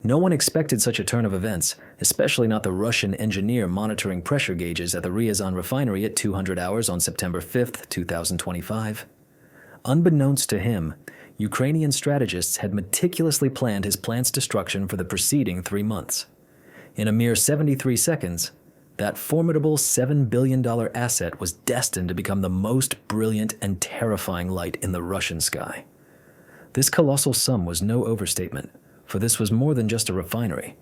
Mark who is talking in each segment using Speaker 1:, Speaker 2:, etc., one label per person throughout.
Speaker 1: No one expected such a turn of events, especially not the Russian engineer monitoring pressure gauges at the Ryazan refinery at 200 hours on September 5, 2025. Unbeknownst to him, Ukrainian strategists had meticulously planned his plant's destruction for the preceding 3 months. In a mere 73 seconds, that formidable $7 billion asset was destined to become the most brilliant and terrifying light in the Russian sky. This colossal sum was no overstatement, for this was more than just a refinery.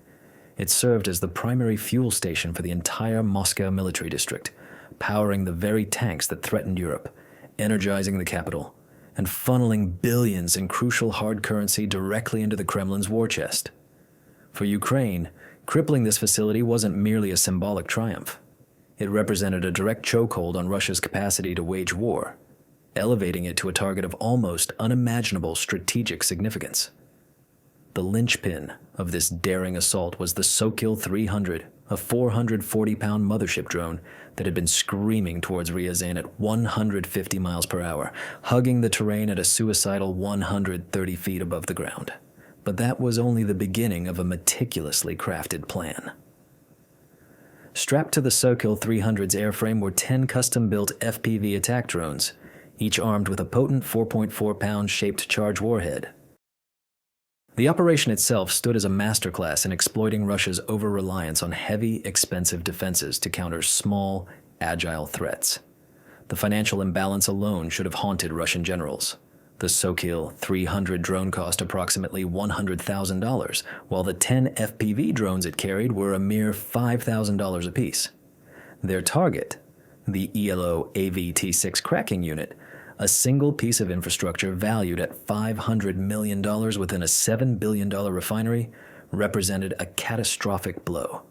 Speaker 1: It served as the primary fuel station for the entire Moscow military district, powering the very tanks that threatened Europe, energizing the capital, and funneling billions in crucial hard currency directly into the Kremlin's war chest. For Ukraine, crippling this facility wasn't merely a symbolic triumph. It represented a direct chokehold on Russia's capacity to wage war, elevating it to a target of almost unimaginable strategic significance. The linchpin of this daring assault was the Sokil-300, a 440-pound mothership drone that had been screaming towards Ryazan at 150 miles per hour, hugging the terrain at a suicidal 130 feet above the ground. But that was only the beginning of a meticulously crafted plan. Strapped to the Sokil-300's airframe were 10 custom-built FPV attack drones, each armed with a potent 4.4-pound shaped charge warhead. The operation itself stood as a masterclass in exploiting Russia's over-reliance on heavy, expensive defenses to counter small, agile threats. The financial imbalance alone should have haunted Russian generals. The Sokil-300 drone cost approximately $100,000, while the 10 FPV drones it carried were a mere $5,000 apiece. Their target, the ELO AVT-6 cracking unit, a single piece of infrastructure valued at $500 million within a $7 billion refinery, represented a catastrophic blow.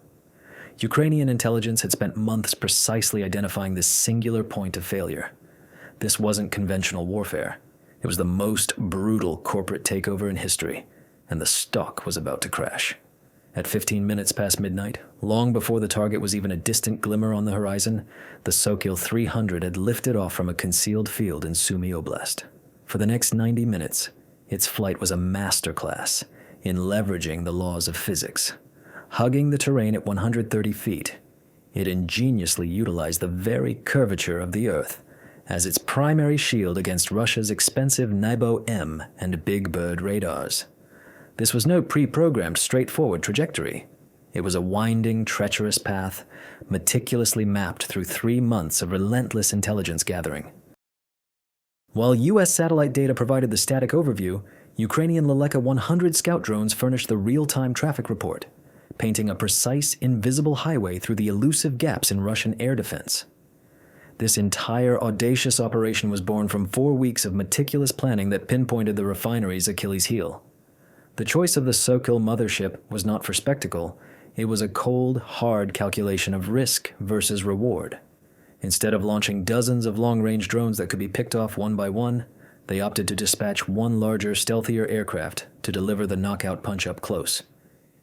Speaker 1: Ukrainian intelligence had spent months precisely identifying this singular point of failure. This wasn't conventional warfare. It was the most brutal corporate takeover in history, and the stock was about to crash. At 15 minutes past midnight, long before the target was even a distant glimmer on the horizon, the Sokil-300 had lifted off from a concealed field in Sumy Oblast. For the next 90 minutes, its flight was a masterclass in leveraging the laws of physics. Hugging the terrain at 130 feet, it ingeniously utilized the very curvature of the Earth as its primary shield against Russia's expensive Nybo-M and Big Bird radars. This was no pre-programmed, straightforward trajectory. It was a winding, treacherous path, meticulously mapped through 3 months of relentless intelligence gathering. While U.S. satellite data provided the static overview, Ukrainian Leleka 100 scout drones furnished the real-time traffic report, painting a precise, invisible highway through the elusive gaps in Russian air defense. This entire audacious operation was born from 4 weeks of meticulous planning that pinpointed the refinery's Achilles heel. The choice of the Sokil mothership was not for spectacle. It was a cold, hard calculation of risk versus reward. Instead of launching dozens of long-range drones that could be picked off one by one, they opted to dispatch one larger, stealthier aircraft to deliver the knockout punch up close.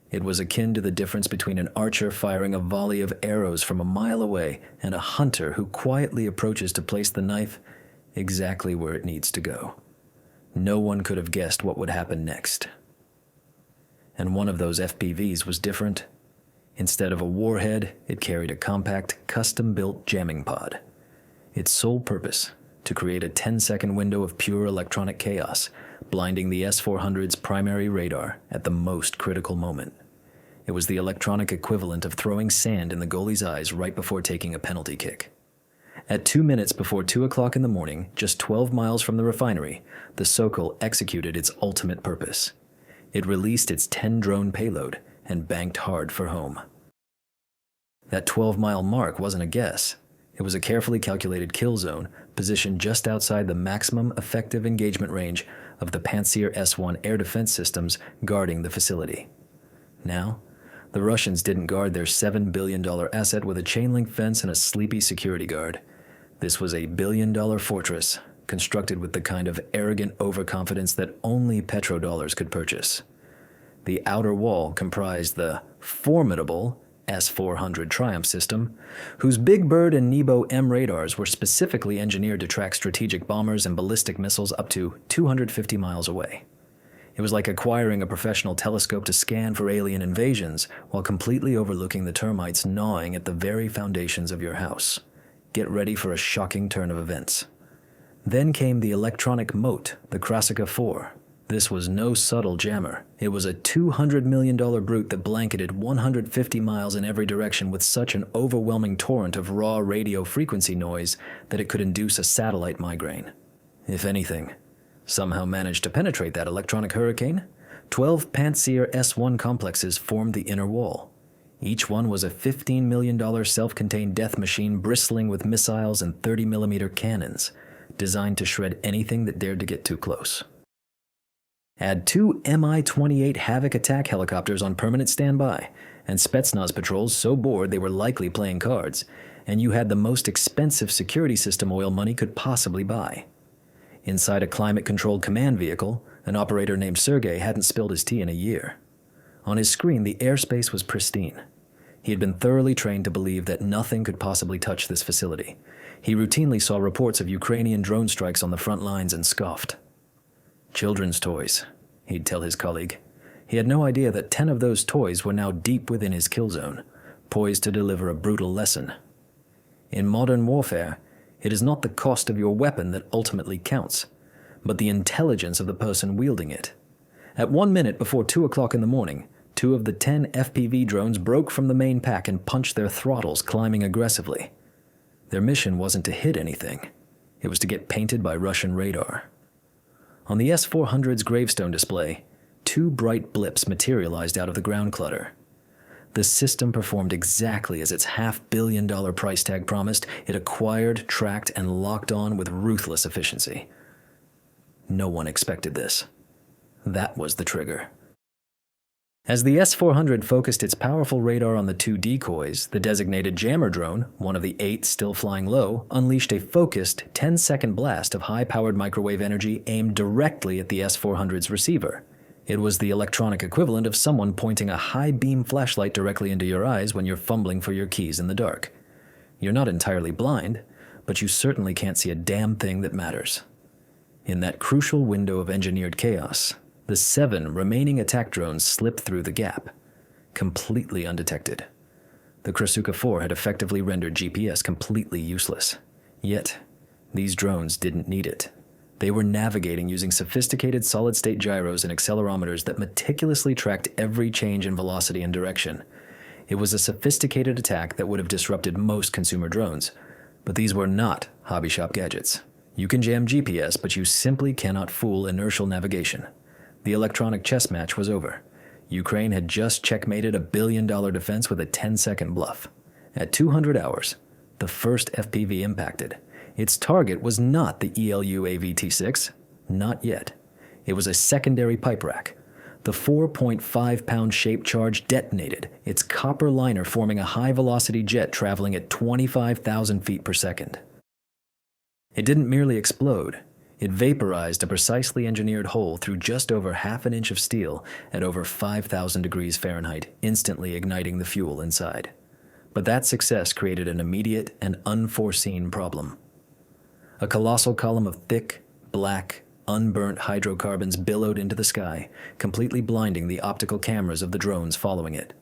Speaker 1: It was akin to the difference between an archer firing a volley of arrows from a mile away and a hunter who quietly approaches to place the knife exactly where it needs to go. No one could have guessed what would happen next. And one of those FPVs was different. Instead of a warhead, it carried a compact, custom-built jamming pod. Its sole purpose, to create a 10-second window of pure electronic chaos, blinding the S-400's primary radar at the most critical moment. It was the electronic equivalent of throwing sand in the goalie's eyes right before taking a penalty kick. At 2 minutes before 2 o'clock in the morning, just 12 miles from the refinery, the Sokil executed its ultimate purpose. It released its 10-drone payload and banked hard for home. That 12-mile mark wasn't a guess. It was a carefully calculated kill zone positioned just outside the maximum effective engagement range of the Pantsir S-1 air defense systems guarding the facility. Now, the Russians didn't guard their $7 billion asset with a chain-link fence and a sleepy security guard. This was a billion-dollar fortress constructed with the kind of arrogant overconfidence that only petrodollars could purchase. The outer wall comprised the formidable S-400 Triumph system, whose Big Bird and Nebo-M radars were specifically engineered to track strategic bombers and ballistic missiles up to 250 miles away. It was like acquiring a professional telescope to scan for alien invasions while completely overlooking the termites gnawing at the very foundations of your house. Get ready for a shocking turn of events. Then came the electronic moat, the Krasukha-4. This was no subtle jammer. It was a $200 million brute that blanketed 150 miles in every direction with such an overwhelming torrent of raw radio frequency noise that it could induce a satellite migraine. If anything, somehow managed to penetrate that electronic hurricane. 12 Pantsir S-1 complexes formed the inner wall. Each one was a $15 million self-contained death machine bristling with missiles and 30mm cannons, designed to shred anything that dared to get too close. Add 2 Mi-28 Havoc attack helicopters on permanent standby, and Spetsnaz patrols so bored they were likely playing cards, and you had the most expensive security system oil money could possibly buy. Inside a climate-controlled command vehicle, an operator named Sergei hadn't spilled his tea in a year. On his screen, the airspace was pristine. He had been thoroughly trained to believe that nothing could possibly touch this facility. He routinely saw reports of Ukrainian drone strikes on the front lines and scoffed. Children's toys, he'd tell his colleague. He had no idea that 10 of those toys were now deep within his kill zone, poised to deliver a brutal lesson. In modern warfare, it is not the cost of your weapon that ultimately counts, but the intelligence of the person wielding it. At 1 minute before 2 o'clock in the morning, 2 of the 10 FPV drones broke from the main pack and punched their throttles, climbing aggressively. Their mission wasn't to hit anything. It was to get painted by Russian radar. On the S-400's gravestone display, 2 bright blips materialized out of the ground clutter. The system performed exactly as its $500 million price tag promised. It acquired, tracked, and locked on with ruthless efficiency. No one expected this. That was the trigger. As the S-400 focused its powerful radar on the 2 decoys, the designated jammer drone, one of the 8 still flying low, unleashed a focused 10-second blast of high-powered microwave energy aimed directly at the S-400's receiver. It was the electronic equivalent of someone pointing a high-beam flashlight directly into your eyes when you're fumbling for your keys in the dark. You're not entirely blind, but you certainly can't see a damn thing that matters. In that crucial window of engineered chaos, the 7 remaining attack drones slipped through the gap, completely undetected. The Krasukha-4 had effectively rendered GPS completely useless. Yet, these drones didn't need it. They were navigating using sophisticated solid-state gyros and accelerometers that meticulously tracked every change in velocity and direction. It was a sophisticated attack that would have disrupted most consumer drones, but these were not hobby shop gadgets. You can jam GPS, but you simply cannot fool inertial navigation. The electronic chess match was over. Ukraine had just checkmated a $1 billion defense with a 10-second bluff. At 200 hours, the first FPV impacted. Its target was not the ELU AVT-6, not yet. It was a secondary pipe rack. The 4.5-pound shaped charge detonated, its copper liner forming a high-velocity jet traveling at 25,000 feet per second. It didn't merely explode. It vaporized a precisely engineered hole through just over half an inch of steel at over 5,000 degrees Fahrenheit, instantly igniting the fuel inside. But that success created an immediate and unforeseen problem. A colossal column of thick, black, unburnt hydrocarbons billowed into the sky, completely blinding the optical cameras of the drones following it.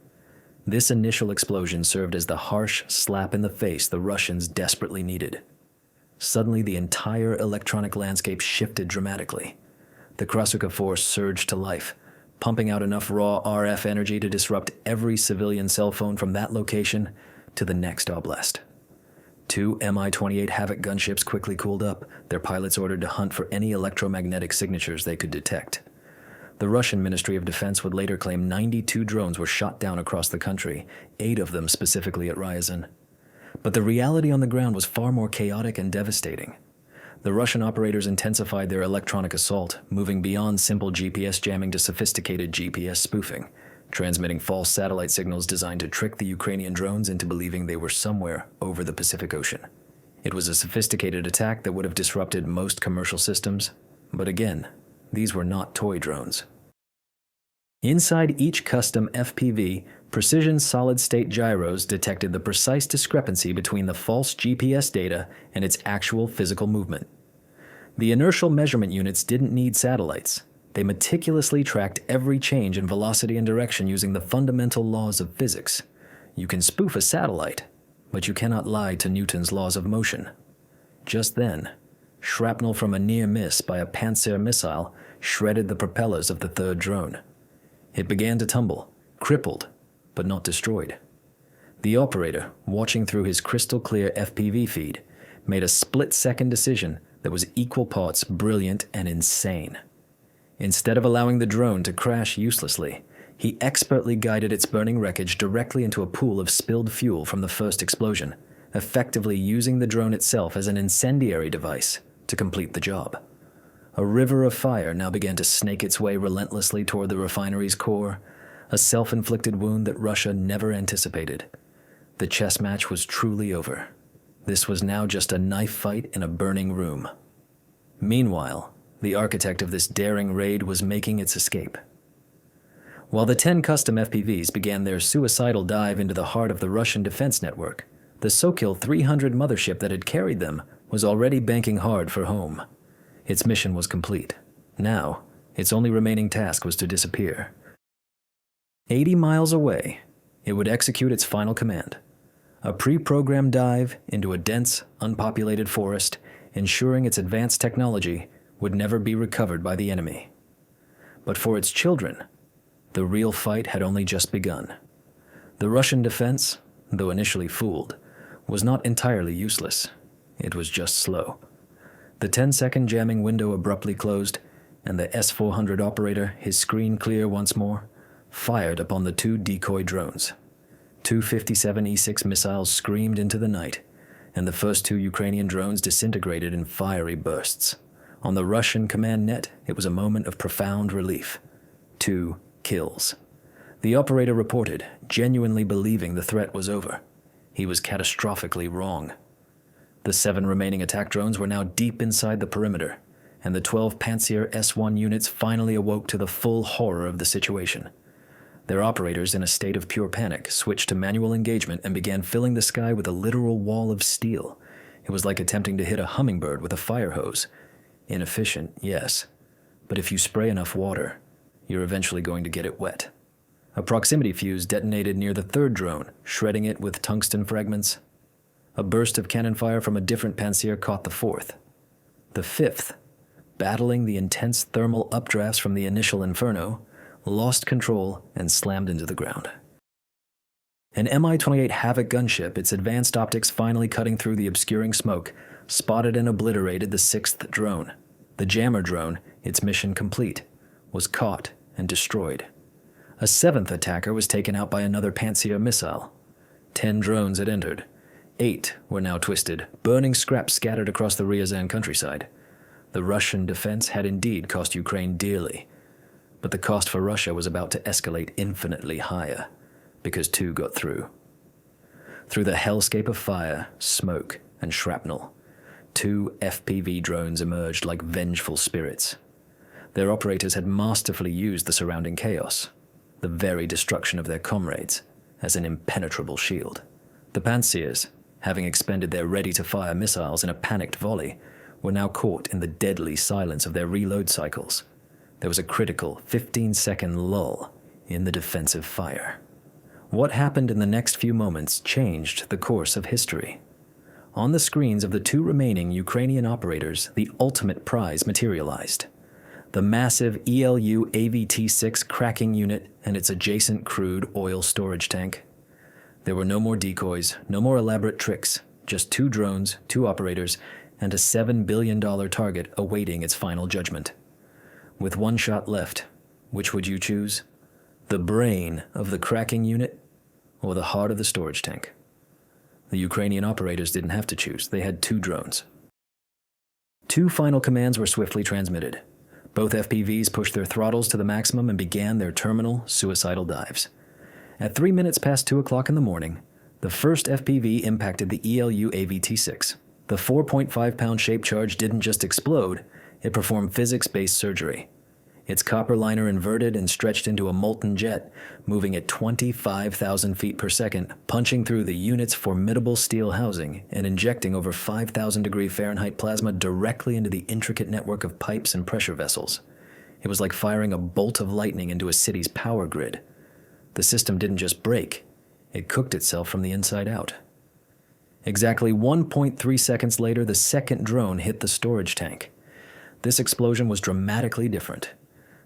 Speaker 1: This initial explosion served as the harsh slap in the face the Russians desperately needed. Suddenly, the entire electronic landscape shifted dramatically. The Krasukha-4 surged to life, pumping out enough raw RF energy to disrupt every civilian cell phone from that location to the next oblast. 2 Mi-28 Havoc gunships quickly cooled up, their pilots ordered to hunt for any electromagnetic signatures they could detect. The Russian Ministry of Defense would later claim 92 drones were shot down across the country, 8 of them specifically at Ryazan. But the reality on the ground was far more chaotic and devastating. The Russian operators intensified their electronic assault, moving beyond simple GPS jamming to sophisticated GPS spoofing, transmitting false satellite signals designed to trick the Ukrainian drones into believing they were somewhere over the Pacific Ocean. It was a sophisticated attack that would have disrupted most commercial systems, but again, these were not toy drones. Inside each custom FPV, precision solid-state gyros detected the precise discrepancy between the false GPS data and its actual physical movement. The inertial measurement units didn't need satellites. They meticulously tracked every change in velocity and direction using the fundamental laws of physics. You can spoof a satellite, but you cannot lie to Newton's laws of motion. Just then, shrapnel from a near miss by a Panzer missile shredded the propellers of the third drone. It began to tumble, crippled, but not destroyed. The operator, watching through his crystal-clear FPV feed, made a split-second decision that was equal parts brilliant and insane. Instead of allowing the drone to crash uselessly, he expertly guided its burning wreckage directly into a pool of spilled fuel from the first explosion, effectively using the drone itself as an incendiary device to complete the job. A river of fire now began to snake its way relentlessly toward the refinery's core, a self-inflicted wound that Russia never anticipated. The chess match was truly over. This was now just a knife fight in a burning room. Meanwhile, the architect of this daring raid was making its escape. While the 10 custom FPVs began their suicidal dive into the heart of the Russian defense network, the Sokil 300 mothership that had carried them was already banking hard for home. Its mission was complete. Now, its only remaining task was to disappear. 80 miles away, it would execute its final command. A pre-programmed dive into a dense, unpopulated forest, ensuring its advanced technology would never be recovered by the enemy. But for its children, the real fight had only just begun. The Russian defense, though initially fooled, was not entirely useless. It was just slow. The 10-second jamming window abruptly closed, and the S-400 operator, his screen clear once more, fired upon the 2 decoy drones. 2 57E6 missiles screamed into the night, and the first 2 Ukrainian drones disintegrated in fiery bursts. On the Russian command net, it was a moment of profound relief. 2 kills. The operator reported, genuinely believing the threat was over. He was catastrophically wrong. The 7 remaining attack drones were now deep inside the perimeter, and the 12 Panzer S-1 units finally awoke to the full horror of the situation. Their operators, in a state of pure panic, switched to manual engagement and began filling the sky with a literal wall of steel. It was like attempting to hit a hummingbird with a fire hose. Inefficient, yes, but if you spray enough water, you're eventually going to get it wet. A proximity fuse detonated near the 3rd drone, shredding it with tungsten fragments. A burst of cannon fire from a different Panzer caught the 4th. The 5th, battling the intense thermal updrafts from the initial inferno, lost control and slammed into the ground. An Mi-28 Havoc gunship, its advanced optics finally cutting through the obscuring smoke, spotted and obliterated the 6th drone. The jammer drone, its mission complete, was caught and destroyed. A 7th attacker was taken out by another Panzer missile. 10 drones had entered. 8 were now twisted, burning scraps scattered across the Ryazan countryside. The Russian defense had indeed cost Ukraine dearly, but the cost for Russia was about to escalate infinitely higher, because 2 got through. Through the hellscape of fire, smoke, and shrapnel, 2 FPV drones emerged like vengeful spirits. Their operators had masterfully used the surrounding chaos, the very destruction of their comrades, as an impenetrable shield. The Panzers, having expended their ready-to-fire missiles in a panicked volley, were now caught in the deadly silence of their reload cycles. There was a critical 15-second lull in the defensive fire. What happened in the next few moments changed the course of history. On the screens of the 2 remaining Ukrainian operators, the ultimate prize materialized. The massive ELU AVT-6 cracking unit and its adjacent crude oil storage tank. There were no more decoys, no more elaborate tricks, just 2 drones, 2 operators, and a $7 billion target awaiting its final judgment. With 1 shot left, which would you choose? The brain of the cracking unit or the heart of the storage tank? The Ukrainian operators didn't have to choose. They had 2 drones. 2 final commands were swiftly transmitted. Both FPVs pushed their throttles to the maximum and began their terminal, suicidal dives. At 3 minutes past 2 o'clock in the morning, the first FPV impacted the ELU AVT-6. The 4.5-pound shape charge didn't just explode, it performed physics-based surgery. Its copper liner inverted and stretched into a molten jet, moving at 25,000 feet per second, punching through the unit's formidable steel housing and injecting over 5,000 degree Fahrenheit plasma directly into the intricate network of pipes and pressure vessels. It was like firing a bolt of lightning into a city's power grid. The system didn't just break, it cooked itself from the inside out. Exactly 1.3 seconds later, the second drone hit the storage tank. This explosion was dramatically different.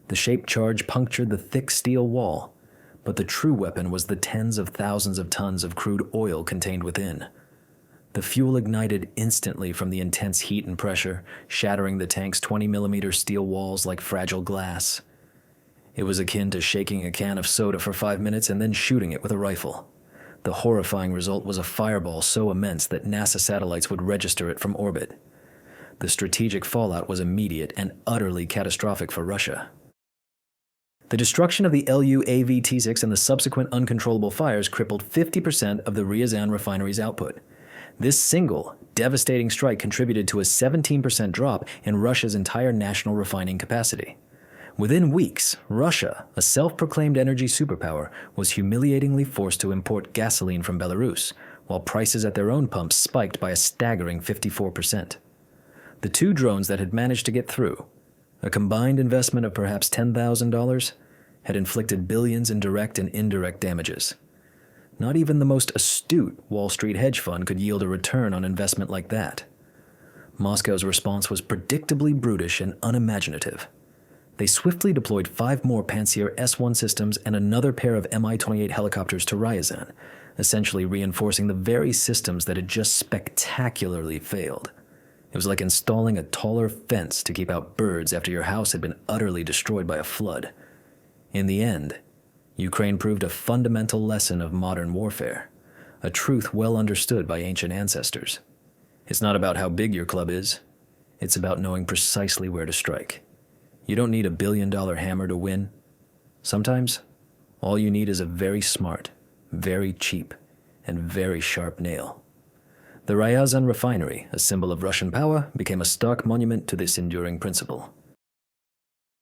Speaker 1: The shaped charge punctured the thick steel wall, but the true weapon was the tens of thousands of tons of crude oil contained within. The fuel ignited instantly from the intense heat and pressure, shattering the tank's 20-millimeter steel walls like fragile glass. It was akin to shaking a can of soda for 5 minutes and then shooting it with a rifle. The horrifying result was a fireball so immense that NASA satellites would register it from orbit. The strategic fallout was immediate and utterly catastrophic for Russia. The destruction of the LU-AV-T6 and the subsequent uncontrollable fires crippled 50% of the Ryazan refinery's output. This single, devastating strike contributed to a 17% drop in Russia's entire national refining capacity. Within weeks, Russia, a self-proclaimed energy superpower, was humiliatingly forced to import gasoline from Belarus, while prices at their own pumps spiked by a staggering 54%. The two drones that had managed to get through, a combined investment of perhaps $10,000, had inflicted billions in direct and indirect damages. Not even the most astute Wall Street hedge fund could yield a return on investment like that. Moscow's response was predictably brutish and unimaginative. They swiftly deployed 5 more Pantsir S-1 systems and another pair of Mi-28 helicopters to Ryazan, essentially reinforcing the very systems that had just spectacularly failed. It was like installing a taller fence to keep out birds after your house had been utterly destroyed by a flood. In the end, Ukraine proved a fundamental lesson of modern warfare, a truth well understood by ancient ancestors. It's not about how big your club is, it's about knowing precisely where to strike. You don't need a billion-dollar hammer to win. Sometimes, all you need is a very smart, very cheap, and very sharp nail. The Ryazan refinery, a symbol of Russian power, became a stark monument to this enduring principle.